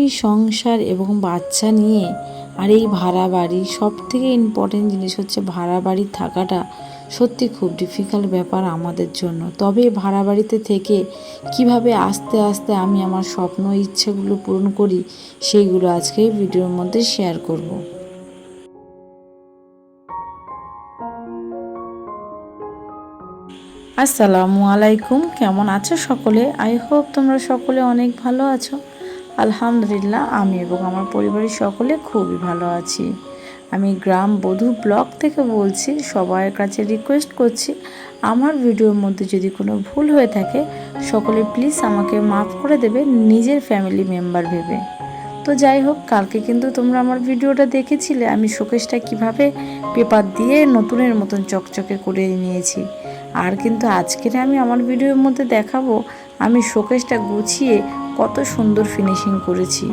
স্বামী, সংসার এবং বাচ্চা নিয়ে আর এই ভাড়া বাড়ি, সবথেকে ইম্পর্টেন্ট জিনিস হচ্ছে ভাড়া বাড়ি থাকাটা সত্যি খুব ডিফিকাল্ট ব্যাপার আমাদের জন্য। তবে ভাড়া বাড়িতে থেকে কিভাবে আস্তে আস্তে আমি আমার স্বপ্ন ইচ্ছেগুলো পূরণ করি সেইগুলো আজকে এই ভিডিওর মধ্যে শেয়ার করব। আসসালামু আলাইকুম, কেমন আছো সকলে? আই হোপ তোমরা সকলে অনেক ভালো আছো। আলহামদুলিল্লাহ, আমি এবং আমার পরিবারের সকলে খুবই ভালো আছি। আমি গ্রাম বধূ ব্লগ থেকে বলছি। সবার কাছে রিকোয়েস্ট করছি, আমার ভিডিওর মধ্যে যদি কোনো ভুল হয়ে থাকে সকলে প্লিজ আমাকে মাফ করে দেবে, নিজের ফ্যামিলি মেম্বার ভেবে। তো যাই হোক, কালকে কিন্তু তোমরা আমার ভিডিওটা দেখেছিলে আমি শোকেসটা কিভাবে পেপার দিয়ে নতুনের মতন চকচকে করে নিয়েছি। আর কিন্তু আজকের আমি আমার ভিডিওর মধ্যে দেখাবো আমি শোকেসটা গুছিয়ে কত সুন্দর ফিনিশিং করেছি।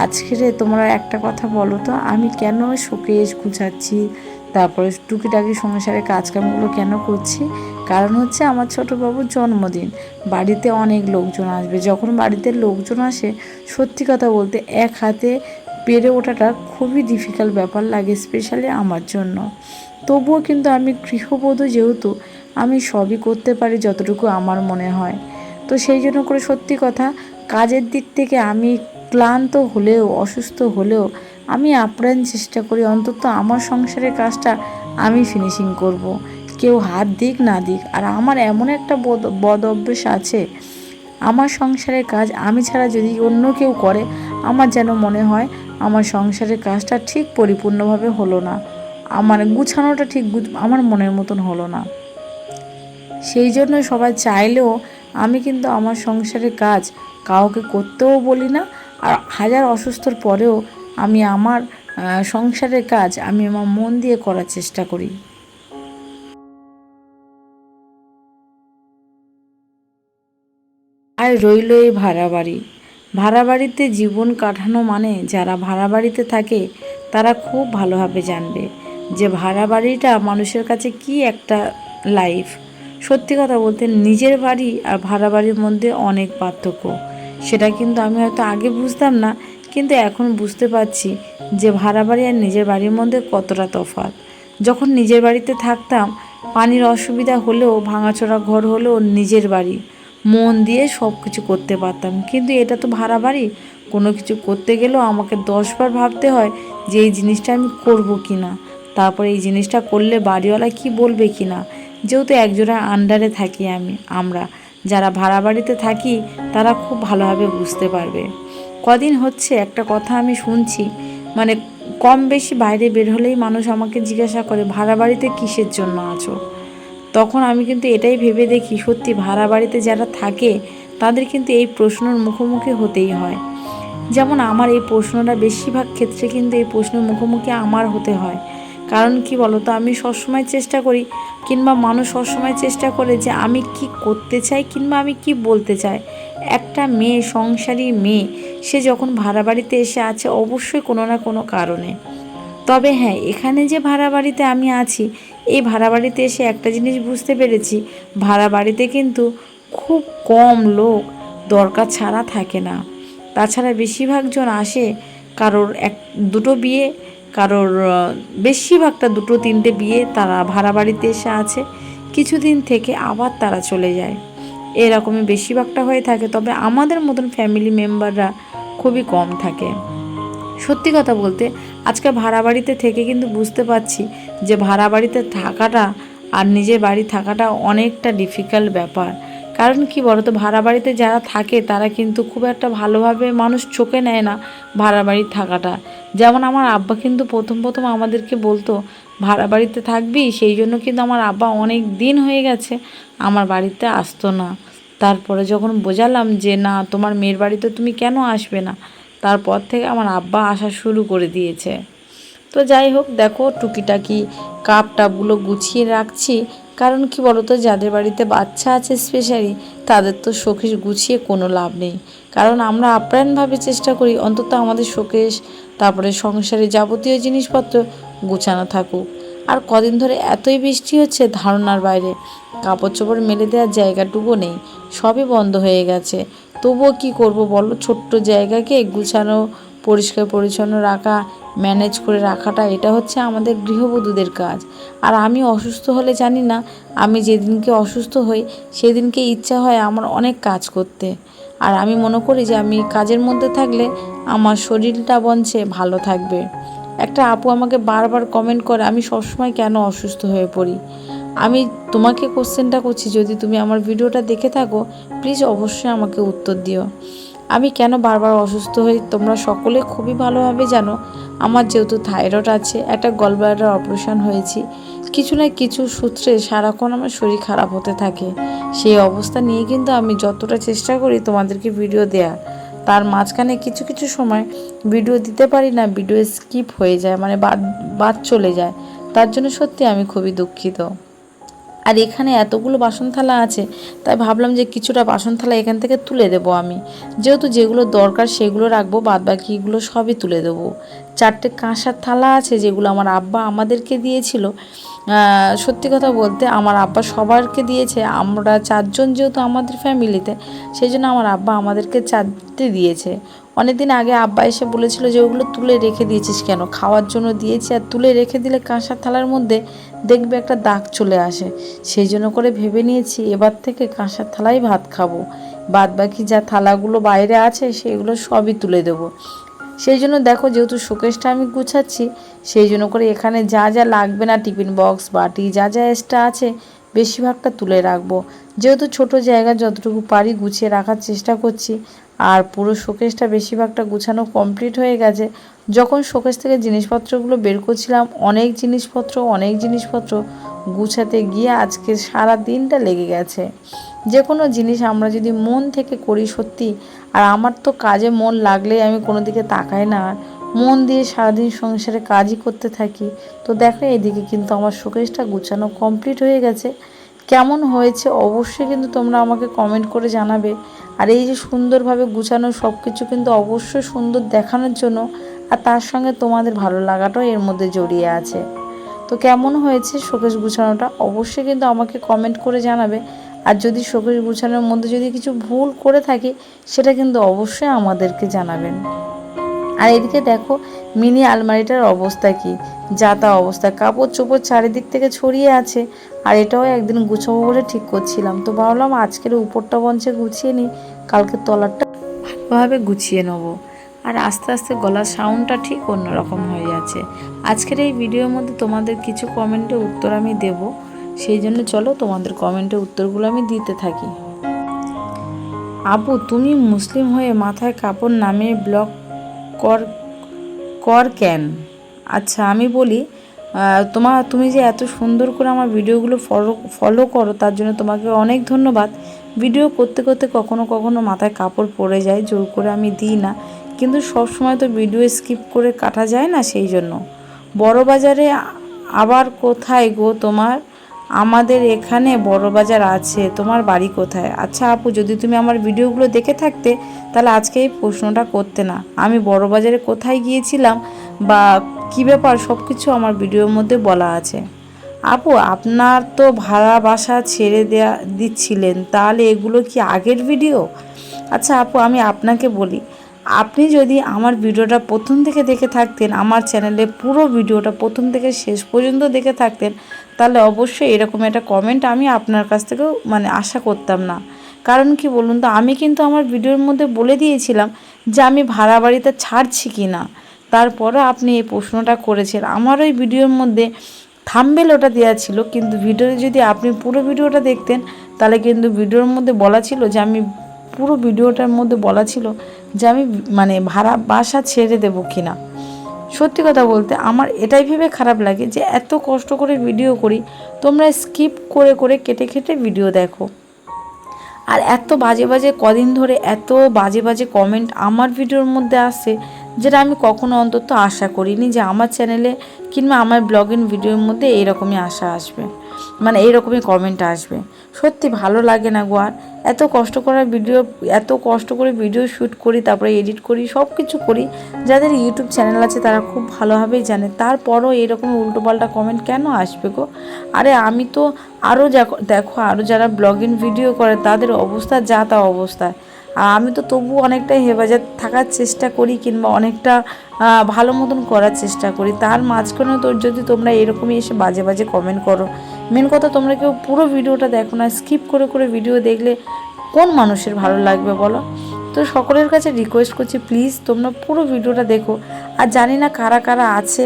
আজকের তোমরা একটা কথা বলো তো, আমি কেন শোকেস গুছাচ্ছি, তারপরে টুকিটাকি সংসারে কাজকামগুলো কেন করছি? কারণ হচ্ছে আমার ছোটো বাবুর জন্মদিন, বাড়িতে অনেক লোকজন আসবে। যখন বাড়িতে লোকজন আসে, সত্যি কথা বলতে এক হাতে পেরে ওঠাটা খুবই ডিফিকাল্ট ব্যাপার লাগে, স্পেশালি আমার জন্য। তবুও কিন্তু আমি গৃহবধূ যেহেতু, আমি সবই করতে পারি যতটুকু আমার মনে হয়। তো সেই জন্য করে সত্যি কথা, কাজের দিক থেকে আমি ক্লান্ত হলেও, অসুস্থ হলেও আমি আপ্রাণ চেষ্টা করি অন্তত আমার সংসারের কাজটা আমি ফিনিশিং করব। কেউ হাত দিক না দিক। আর আমার এমন একটা বদ অভ্যেস আছে, আমার সংসারের কাজ আমি ছাড়া যদি অন্য কেউ করে, আমার যেন মনে হয় আমার সংসারের কাজটা ঠিক পরিপূর্ণভাবে হলো না, আমার গুছানোটা ঠিক আমার মনের মতন হলো না। সেই জন্য সবাই চাইলেও আমি কিন্তু আমার সংসারের কাজ কাউকে করতেও বলি না। আর হাজার অসুস্থর পরেও আমি আমার সংসারের কাজ আমি আমার মন দিয়ে করার চেষ্টা করি। আর রইল এই ভাড়া বাড়ি। ভাড়া বাড়িতে জীবন কাটানো মানে যারা ভাড়া বাড়িতে থাকে তারা খুব ভালোভাবে জানবে যে ভাড়া বাড়িটা মানুষের কাছে কি একটা লাইফ। সত্যি কথা বলতে নিজের বাড়ি আর ভাড়া বাড়ির মধ্যে অনেক পার্থক্য। সেটা কিন্তু আমি হয়তো আগে বুঝতাম না, কিন্তু এখন বুঝতে পারছি যে ভাড়া বাড়ি আর নিজের বাড়ির মধ্যে কতটা তফাৎ। যখন নিজের বাড়িতে থাকতাম, পানির অসুবিধা হলেও, ভাঙাচোরা ঘর হলেও নিজের বাড়ি, মন দিয়ে সব কিছু করতে পারতাম। কিন্তু এটা তো ভাড়া বাড়ি, কোনো কিছু করতে গেলেও আমাকে 10বার ভাবতে হয় যে এই জিনিসটা আমি করব কি না, তারপরে এই জিনিসটা করলে বাড়িওয়ালা কি বলবে কি না। যেহেতু একজনের আন্ডারে থাকি আমরা যারা ভাড়া বাড়িতে থাকি তারা খুব ভালোভাবে বুঝতে পারবে। কদিন হচ্ছে একটা কথা আমি শুনছি, মানে কম বেশি বাইরে বের হলেই মানুষ আমাকে জিজ্ঞাসা করে ভাড়া বাড়িতে কিসের জন্য আছো। তখন আমি কিন্তু এটাই ভেবে দেখি, সত্যি ভাড়া বাড়িতে যারা থাকে তাদের কিন্তু এই প্রশ্নের মুখোমুখি হতেই হয়। যেমন আমার এই প্রশ্নটা বেশিরভাগ ক্ষেত্রে কিন্তু এই প্রশ্নের মুখোমুখি আমার হতে হয়। কারণ কি বলতো, আমি সবসময় চেষ্টা করি, কিংবা মানুষ সবসময় চেষ্টা করে যে আমি কি করতে চাই কিংবা আমি কি বলতে চাই। একটা মেয়ে, সংসারী মেয়ে, সে যখন ভাড়া বাড়িতে এসে আছে অবশ্যই কোনো না কোনো কারণে। তবে হ্যাঁ, এখানে যে ভাড়া বাড়িতে আমি আছি, এই ভাড়া বাড়িতে এসে একটা জিনিস বুঝতে পেরেছি, ভাড়া বাড়িতে কিন্তু খুব কম লোক দরকার ছাড়া থাকে না। তাছাড়া বেশিরভাগজন আসে কারোর দুটো বিয়ে, কারোর বেশিরভাগটা দুটো তিনটে বিয়ে, তারা ভাড়া বাড়িতে এসে আছে, কিছুদিন থেকে আবার তারা চলে যায়। এরকমই বেশিরভাগটা হয়ে থাকে। তবে আমাদের মতন ফ্যামিলি মেম্বাররা খুবই কম থাকে। সত্যি কথা বলতে আজকে ভাড়া বাড়িতে থেকে কিন্তু বুঝতে পারছি যে ভাড়া বাড়িতে থাকাটা আর নিজের বাড়ি থাকাটা অনেকটা ডিফিকাল্ট ব্যাপার। কারণ কি বলতো, ভাড়া বাড়িতে যারা থাকে তারা কিন্তু খুব একটা ভালোভাবে মানুষ চোখে নেয় না ভাড়া বাড়ির থাকাটা। যেমন আমার আব্বা কিন্তু প্রথম প্রথম আমাদেরকে বলতো ভাড়া বাড়িতে থাকবি, সেই জন্য কিন্তু আমার আব্বা অনেক দিন হয়ে গেছে আমার বাড়িতে আসতো না। তারপরে যখন বোঝালাম যে না, তোমার মেয়ের বাড়িতে তুমি কেন আসবে না, তারপর থেকে আমার আব্বা আসা শুরু করে দিয়েছে। তো যাই হোক, দেখো টুকিটাকি কাপ টাপগুলো গুছিয়ে রাখছি। কারণ কি বলতো, যাদের বাড়িতে বাচ্চা আছে স্পেশালি, তাদের তো শোকেস গুছিয়ে কোনো লাভ নেই। কারণ আমরা আপ্রাণভাবে চেষ্টা করি অন্তত আমাদের শোকেস, তারপরে সংসারে যাবতীয় জিনিসপত্র গুছানো থাকুক। আর কদিন ধরে এতই বৃষ্টি হচ্ছে ধারণার বাইরে, কাপড় চোপড় মেলে দেওয়ার জায়গাটুকু নেই, সবই বন্ধ হয়ে গেছে। তবুও কি করব বলো, ছোট্ট জায়গাকে গুছানো, পরিষ্কার পরিচ্ছন্ন রাখা, ম্যানেজ করে রাখাটা এটা হচ্ছে আমাদের গৃহবধূদের কাজ। আর আমি অসুস্থ হলে জানি না, আমি যেদিনকে অসুস্থ হই সেদিনকে ইচ্ছা হয় আমার অনেক কাজ করতে। আর আমি মনে করি যে আমি কাজের মধ্যে থাকলে আমার শরীরটা বঞ্চে ভালো থাকবে। একটা আপু আমাকে বারবার কমেন্ট করে আমি সবসময় কেন অসুস্থ হয়ে পড়ি। আমি তোমাকে কোশ্চেনটা করছি, যদি তুমি আমার ভিডিওটা দেখে থাকো প্লিজ অবশ্যই আমাকে উত্তর দিও। আমি কেন বারবার অসুস্থ হই তোমরা সকলে খুবই ভালোভাবে জানো। আমার যেহেতু থাইরয়েড আছে, একটা গলব্লাডার অপারেশন হয়েছি, কিছু না কিছু সূত্রে সারাক্ষণ আমার শরীর খারাপ হতে থাকে। সেই অবস্থা নিয়ে কিন্তু আমি যতটা চেষ্টা করি তোমাদেরকে ভিডিও দেয়া, তার মাঝখানে কিছু কিছু সময় ভিডিও দিতে পারি না, ভিডিও স্কিপ হয়ে যায়, মানে বাদ চলে যায়। তার জন্য সত্যি আমি খুবই দুঃখিত। আর এখানে এতগুলো বাসন থালা আছে, তাই ভাবলাম যে কিছুটা বাসন থালা এখান থেকে তুলে দেবো আমি, যেহেতু যেগুলো দরকার সেগুলো রাখবো, বাদ বাকিগুলো সবই তুলে দেবো। 4টে কাঁসার থালা আছে যেগুলো আমার আব্বা আমাদেরকে দিয়েছিল। সত্যি কথা বলতে আমার আব্বা সবারকে দিয়েছে, আমরা 4জন যেহেতু আমাদের ফ্যামিলিতে, সেই জন্য আমার আব্বা আমাদেরকে 4টে দিয়েছে। অনেকদিন আগে আব্বা এসে বলেছিল যে ওগুলো তুলে রেখে দিয়েছিস কেন, খাওয়ার জন্য দিয়েছি, আর তুলে রেখে দিলে কাঁসার থালার মধ্যে দেখবে একটা দাগ চলে আসে। সেই জন্য করে ভেবে নিয়েছি এবার থেকে কাঁসার থালাই ভাত খাবো, বাদ বাকি যা থালাগুলো বাইরে আছে সেগুলো সবই তুলে দেবো। সেই জন্য দেখো, যেহেতু শোকেসটা আমি গুছাচ্ছি, সেই জন্য করে এখানে যা যা লাগবে না, টিফিন বক্স, বাটি, যা যা এক্সট্রা আছে বেশিরভাগটা তুলে রাখবো। যেহেতু ছোট জায়গা যতটুকু পারি গুছিয়ে রাখার চেষ্টা করছি। আর পুরো শোকেসটা বেশিরভাগটা গুছানো কমপ্লিট হয়ে গেছে। যখন শোকেস থেকে জিনিসপত্রগুলো বের করছিলাম, অনেক জিনিসপত্র গুছাতে গিয়ে আজকে সারা দিনটা লেগে গেছে। যে কোনো জিনিস আমরা যদি মন থেকে করি সত্যি, আর আমার তো কাজে মন লাগলেই আমি কোনো দিকে তাকাই না, মন দিয়ে সারাদিন সংসারে কাজই করতে থাকি। তো দেখো এদিকে কিন্তু আমার শোকেসটা গুছানো কমপ্লিট হয়ে গেছে। কেমন হয়েছে অবশ্যই কিন্তু তোমরা আমাকে কমেন্ট করে জানাবে। আর এই যে সুন্দরভাবে গুছানো সব কিছু কিন্তু অবশ্যই সুন্দর দেখানোর জন্য, আর তার সঙ্গে তোমাদের ভালো লাগাটাও এর মধ্যে জড়িয়ে আছে। তো কেমন হয়েছে শোকেস গুছানোটা অবশ্যই কিন্তু আমাকে কমেন্ট করে জানাবে। আর যদি শোকেস গুছানোর মধ্যে যদি কিছু ভুল করে থাকি সেটা কিন্তু অবশ্যই আমাদেরকে জানাবেন। আর এদিকে দেখো মিনি আলমারিটার অবস্থা কি, যা তা অবস্থা, কাপড় চোপড় চারিদিক থেকে ছড়িয়ে আছে। আর এটাও একদিন গুছাবো বলে ঠিক করছিলাম, তো ভাবলাম আজকের উপরটা বঞ্চে গুছিয়ে নিই, কালকে তলারটা ভালোভাবে গুছিয়ে নেবো। আর আস্তে আস্তে গলার সাউন্ডটা ঠিক অন্যরকম হয়ে যাচ্ছে। আজকের এই ভিডিওর মধ্যে তোমাদের কিছু কমেন্টের উত্তর আমি দেব, সেই জন্য চলো তোমাদের কমেন্টের উত্তরগুলো আমি দিতে থাকি। আপু তুমি মুসলিম হয়ে মাথায় কাপড় নামিয়ে ব্লগ কর কর কেন? আচ্ছা আমি বলি, তুমি যে এত সুন্দর করে আমার ভিডিওগুলো ফলো করো তার জন্য তোমাকে অনেক ধন্যবাদ। ভিডিও করতে করতে কখনো কখনো মাথায় কাপড় পড়ে যায়, জোর করে আমি দিই না, কিন্তু সব সময় তো ভিডিও স্কিপ করে কাটা যায় না, সেই জন্য। বড় বাজারে আবার কোথায় গো তোমার? আমাদের এখানে বড় বাজার আছে, তোমার বাড়ি কোথায়? আচ্ছা আপু, যদি তুমি আমার ভিডিওগুলো দেখে থাকতে তাহলে আজকে এই প্রশ্নটা করতে না। আমি বড় বাজারে কোথায় গিয়েছিলাম বা কী ব্যাপার সব কিছু আমার ভিডিওর মধ্যে বলা আছে। আপু আপনার তো ভাড়া বাসা ছেড়ে দিচ্ছিলেন, তাহলে এগুলো কি আগের ভিডিও? আচ্ছা আপু আমি আপনাকে বলি, আপনি যদি আমার ভিডিওটা প্রথম থেকে দেখে থাকতেন, আমার চ্যানেলে পুরো ভিডিওটা প্রথম থেকে শেষ পর্যন্ত দেখে থাকতেন, তাহলে অবশ্যই এরকম একটা কমেন্ট আমি আপনার কাছ থেকেও মানে আশা করতাম না। কারণ কি বলুন তো, আমি কিন্তু আমার ভিডিওর মধ্যে বলে দিয়েছিলাম যে আমি ভাড়া বাড়িতে ছাড়ছি কি না। তারপরে আপনি এই প্রশ্নটা করেছেন। আমার ওই ভিডিওর মধ্যে থাম্বনেল ওটা দেওয়া ছিল, কিন্তু ভিডিওতে যদি আপনি পুরো ভিডিওটা দেখতেন তাহলে কিন্তু ভিডিওর মধ্যে বলা ছিল যে আমি পুরো ভিডিওটার মধ্যে বলা ছিল যে আমি মানে ভাড়া বাসা ছেড়ে দেবো কিনা। সত্যি কথা বলতে আমার এটাই ভেবে খারাপ লাগে যে এত কষ্ট করে ভিডিও করি, তোমরা স্কিপ করে করে কেটে কেটে ভিডিও দেখো। আর এত বাজে বাজে কদিন ধরে এত বাজে বাজে কমেন্ট আমার ভিডিওর মধ্যে আসে, যেটা আমি কখনো অন্তত আশা করিনি যে আমার চ্যানেলে কিংবা আমার ব্লগিং ভিডিওর মধ্যে এইরকমই আশা আসবে, মানে এইরকমই কমেন্ট আসবে। সত্যি ভালো লাগে না গো। আর এত কষ্ট করে ভিডিও শ্যুট করি, তারপরে এডিট করি, সব কিছু করি। যাদের ইউটিউব চ্যানেল আছে তারা খুব ভালোভাবেই জানে, তারপরও এরকম উল্টোপাল্টা কমেন্ট কেন আসবে গো? আরে আমি তো আরও দেখো আরও যারা ব্লগিং ভিডিও করে তাদের অবস্থা যা তা অবস্থা, আর আমি তো তবু অনেকটাই হেফাজত থাকার চেষ্টা করি, কিংবা অনেকটা ভালো মতন করার চেষ্টা করি। তার মাঝখানেও তো যদি তোমরা এরকমই এসে বাজে বাজে কমেন্ট করো, মেন কথা তোমরা কেউ পুরো ভিডিওটা দেখো না, স্কিপ করে করে ভিডিও দেখলে কোন মানুষের ভালো লাগবে বলো? তো সকলের কাছে রিকোয়েস্ট করছি, প্লিজ তোমরা পুরো ভিডিওটা দেখো। আর জানি না কারা কারা আছে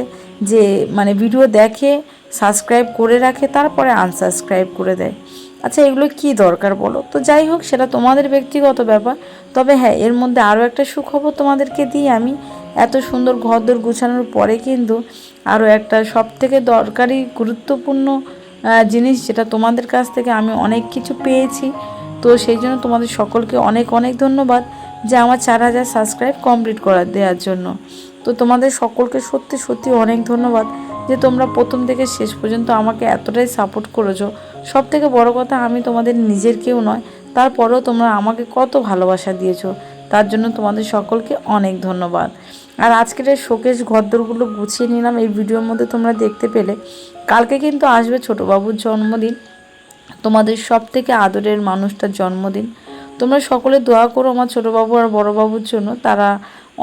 যে মানে ভিডিও দেখে, সাবস্ক্রাইব করে রাখে, তারপরে আনসাবস্ক্রাইব করে দেয়। আচ্ছা, এগুলো কি দরকার বলো? তো যাই হোক, সেটা তোমাদের ব্যক্তিগত ব্যাপার। তবে হ্যাঁ, এর মধ্যে আরও একটা সুখবর তোমাদেরকে দিই আমি। এত সুন্দর ঘরদোর গুছানোর পরে কিন্তু আরও একটা সবথেকে দরকারি গুরুত্বপূর্ণ জিনিস, যেটা তোমাদের কাছ থেকে আমি অনেক কিছু পেয়েছি। তো সেই জন্য তোমাদের সকলকে অনেক অনেক ধন্যবাদ যে আমার 4000 সাবস্ক্রাইব কমপ্লিট দেওয়ার জন্য। তো তোমাদের সকলকে সত্যি সত্যি অনেক ধন্যবাদ যে তোমরা প্রথম থেকে শেষ পর্যন্ত আমাকে এতটাই সাপোর্ট করেছো। সব থেকে বড় কথা, আমি তোমাদের নিজের কেউ নয়, তারপরেও তোমরা আমাকে কত ভালোবাসা দিয়েছো, তার জন্য তোমাদের সকলকে অনেক ধন্যবাদ। আর আজকের এই শোকেস ঘরদোরগুলো গুছিয়ে নিলাম এই ভিডিওর মধ্যে, তোমরা দেখতে পেলে। কালকে কিন্তু আসবে ছোটোবাবুর জন্মদিন, তোমাদের সব থেকে আদরের মানুষটার জন্মদিন। তোমরা সকলে দোয়া করো আমার ছোটোবাবু আর বড়োবাবুর জন্য। তারা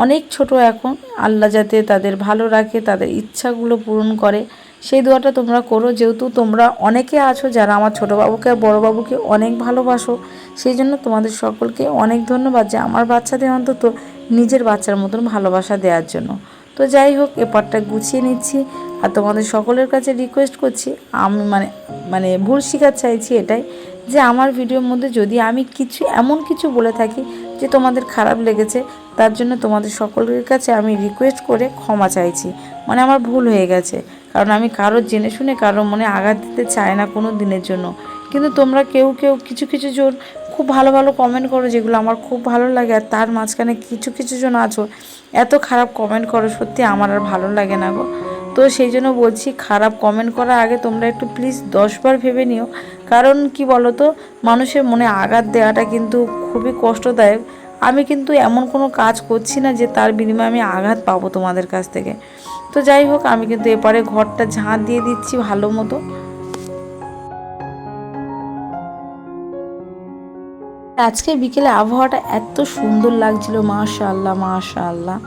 অনেক ছোট এখন, আল্লাহ যাতে তাদের ভালো রাখে, তাদের ইচ্ছাগুলো পূরণ করে, সেই দোয়াটা তোমরা করো। যেহেতু তোমরা অনেকে আছো যারা আমার ছোটোবাবুকে আর বড়োবাবুকে অনেক ভালোবাসো, সেই জন্য তোমাদের সকলকে অনেক ধন্যবাদ যে আমার বাচ্চাদের অন্তত নিজের বাচ্চার মতন ভালোবাসা দেওয়ার জন্য। তো যাই হোক, এপারটা গুছিয়ে নিচ্ছি। আর তোমাদের সকলের কাছে রিকোয়েস্ট করছি, আমি মানে ভুল স্বীকার চাইছি এটাই, যে আমার ভিডিওর মধ্যে যদি আমি কিছু এমন কিছু বলে থাকি যে তোমাদের খারাপ লেগেছে, তার জন্য তোমাদের সকলের কাছে আমি রিকোয়েস্ট করে ক্ষমা চাইছি। মানে আমার ভুল হয়ে গেছে, কারণ আমি কারোর জেনে শুনে কারোর মনে আঘাত দিতে চাই না কোনো দিনের জন্য। কিন্তু তোমরা কেউ কেউ কিছু কিছু জন খুব ভালো ভালো কমেন্ট করো, যেগুলো আমার খুব ভালো লাগে। আর তার মাঝখানে কিছু কিছু জন আছো এত খারাপ কমেন্ট করো, সত্যি আমার আর ভালো লাগে না গো। তো সেই জন্য বলছি, খারাপ কমেন্ট করার আগে তোমরা একটু প্লিজ 10বার ভেবে নিও। কারণ কি বলো তো, মানুষের মনে আঘাত দেওয়াটা কিন্তু খুবই কষ্টদায়ক। আমি কিন্তু এমন কোনো কাজ করছি না যে তার বিনিময়ে আমি আঘাত পাবো তোমাদের কাছ থেকে। তো যাই হোক, আমি কিন্তু এপারে ঘরটা ঝাঁট দিয়ে দিচ্ছি ভালো মতো। আজকে বিকেলে আবহাওয়াটা এত সুন্দর লাগছিল, মাশাআল্লাহ মাশাআল্লাহ।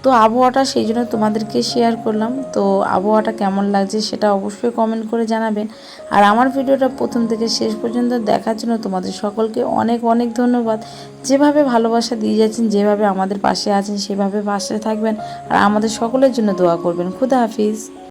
তো আবহাওয়াটা সেই জন্য তোমাদেরকে শেয়ার করলাম। তো আবহাওয়াটা কেমন লাগছে সেটা অবশ্যই কমেন্ট করে জানাবেন। আর আমার ভিডিওটা প্রথম থেকে শেষ পর্যন্ত দেখার জন্য তোমাদের সকলকে অনেক অনেক ধন্যবাদ। যেভাবে ভালোবাসা দিয়ে যাচ্ছেন, যেভাবে আমাদের পাশে আছেন, সেভাবে পাশে থাকবেন। আর আমাদের সকলের জন্য দোয়া করবেন। খুদা হাফিজ।